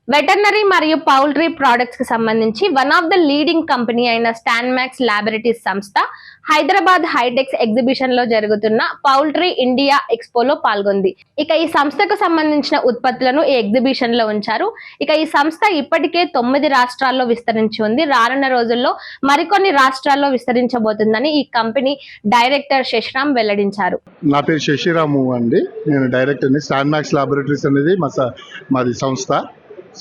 Veterinary మరియు poultry products కి సంబంధించి one of the leading company అయిన స్టాన్మాక్స్ ల్యాబొరేటరీస్ సంస్థ హైదరాబాద్ హైటెక్స్ ఎగ్జిబిషన్ లో జరుగుతున్న పౌల్ట్రీ ఇండియా ఎక్స్పోలో పాల్గొంది. ఇక ఈ సంస్థకు సంబంధించిన ఉత్పత్తులను ఈ ఎగ్జిబిషన్ లో ఉంచారు. ఇక ఈ సంస్థ ఇప్పటికే 9 రాష్ట్రాల్లో విస్తరించి ఉంది. రానున్న రోజుల్లో మరికొన్ని రాష్ట్రాల్లో విస్తరించబోతుందని ఈ కంపెనీ డైరెక్టర్ శశిరామ్ వెల్లడించారు. నా పేరు శశిరాము అండి. నేను డైరెక్టర్ని. స్టాన్మాక్స్ ల్యాబొరేటరీస్ అనేది మాది సంస్థ.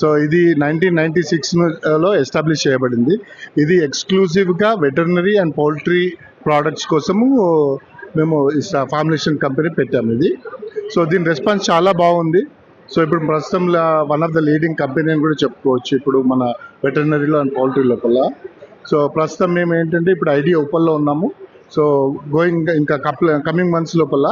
సో ఇది 1996లో ఎస్టాబ్లిష్ చేయబడింది. ఇది ఎక్స్క్లూజివ్గా వెటర్నరీ అండ్ పౌల్ట్రీ ప్రోడక్ట్స్ కోసము మేము ఫార్ములేషన్ కంపెనీ పెట్టాము ఇది. సో దీని రెస్పాన్స్ చాలా బాగుంది. సో ఇప్పుడు ప్రస్తుతం one of the leading company అని కూడా చెప్పుకోవచ్చు ఇప్పుడు మన వెటర్నరీలో అండ్ పౌల్ట్రీ లోపల. సో ప్రస్తుతం మేము ఏంటంటే ఇప్పుడు ఐడియా ఉప్పల్లో ఉన్నాము. సో ఇంకా కమింగ్ మంత్స్ లోపల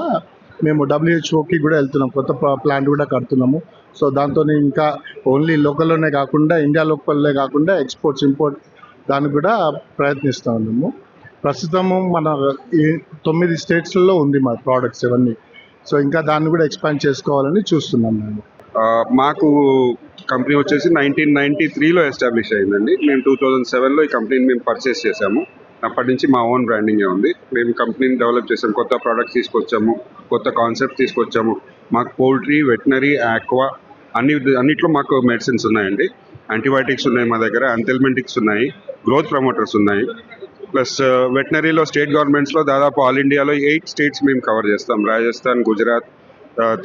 మేము WHO కూడా వెళ్తున్నాం. కొత్త ప్లాంట్ కూడా కడుతున్నాము. సో దాంతో ఇంకా ఓన్లీ లోకల్లోనే కాకుండా ఇండియా లోకల్లో కాకుండా ఎక్స్పోర్ట్స్ ఇంపోర్ట్ దానికి కూడా ప్రయత్నిస్తూ ఉన్నాము. ప్రస్తుతము మన ఈ 9 స్టేట్స్లో ఉంది మా ప్రోడక్ట్స్ ఇవన్నీ. సో ఇంకా దాన్ని కూడా ఎక్స్పాండ్ చేసుకోవాలని చూస్తున్నాం మేము. మాకు కంపెనీ వచ్చేసి 1993లో ఎస్టాబ్లిష్ అయిందండి. మేము 2007లో ఈ కంపెనీని మేము పర్చేస్ చేసాము. అప్పటి నుంచి మా ఓన్ బ్రాండింగే ఉంది. మేము కంపెనీని డెవలప్ చేసాము, కొత్త ప్రోడక్ట్స్ తీసుకొచ్చాము, కొత్త కాన్సెప్ట్ తీసుకొచ్చాము. మాకు పౌల్ట్రీ, వెటనరీ, ఆక్వా అన్నిట్లో మాకు మెడిసిన్స్ ఉన్నాయండి. యాంటీబయాటిక్స్ ఉన్నాయి మా దగ్గర, అంతెల్మెంటిక్స్ ఉన్నాయి, గ్రోత్ ప్రమోటర్స్ ఉన్నాయి. ప్లస్ వెటనరీలో స్టేట్ గవర్నమెంట్స్లో దాదాపు ఆల్ ఇండియాలో 8 స్టేట్స్ మేము కవర్ చేస్తాం. రాజస్థాన్, గుజరాత్,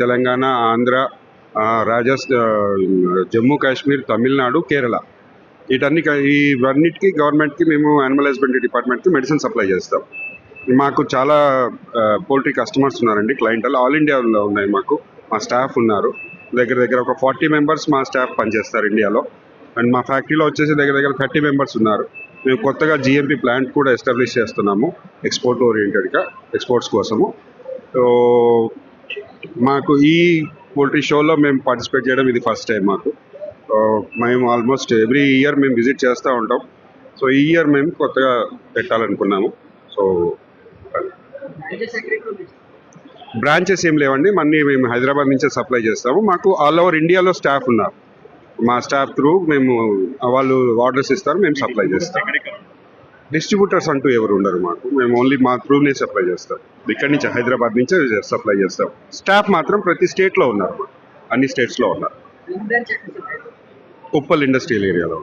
తెలంగాణ, ఆంధ్ర, జమ్మూ కాశ్మీర్, తమిళనాడు, కేరళ ఇవన్నిటికీ గవర్నమెంట్కి మేము యానిమల్ హస్బెండరీ డిపార్ట్మెంట్కి మెడిసిన్ సప్లై చేస్తాం. మాకు చాలా పౌల్ట్రీ కస్టమర్స్ ఉన్నారండి, క్లయింటల్ ఆల్ ఇండియాలో ఉన్నాయి. మా స్టాఫ్ ఉన్నారు. దగ్గర ఒక 40 మెంబర్స్ మా స్టాఫ్ పనిచేస్తారు ఇండియాలో. అండ్ మా ఫ్యాక్టరీలో వచ్చేసి దగ్గర 30 మెంబర్స్ ఉన్నారు. మేము కొత్తగా GMP ప్లాంట్ కూడా ఎస్టాబ్లిష్ చేస్తున్నాము, ఎక్స్పోర్ట్ ఓరియంటెడ్గా, ఎక్స్పోర్ట్స్ కోసము. సో మాకు ఈ పౌల్ట్రీ షోలో మేము పార్టిసిపేట్ చేయడం ఇది ఫస్ట్ టైం మాకు. మేము ఆల్మోస్ట్ ఎవ్రీ ఇయర్ మేము విజిట్ చేస్తూ ఉంటాం. సో ఈ ఇయర్ మేము కొత్తగా పెట్టాలనుకున్నాము. సో బ్రాంచెస్ ఏం లేవండి, మేము హైదరాబాద్ నుంచే సప్లై చేస్తాము. మాకు ఆల్ ఓవర్ ఇండియాలో స్టాఫ్ ఉన్నారు. మా స్టాఫ్ త్రూ మేము వాళ్ళు ఆర్డర్స్ ఇస్తారు, మేము సప్లై చేస్తాం. డిస్ట్రిబ్యూటర్స్ అంటూ ఎవరు ఉండరు మాకు. మేము ఓన్లీ మా త్రూనే సప్లై చేస్తాం. ఇక్కడి నుంచి హైదరాబాద్ నుంచే సప్లై చేస్తాం. స్టాఫ్ మాత్రం ప్రతి స్టేట్లో ఉన్నారు, అన్ని స్టేట్స్లో ఉన్నారు. ఉప్పల్ ఇండస్ట్రియల్ ఏరియాలో.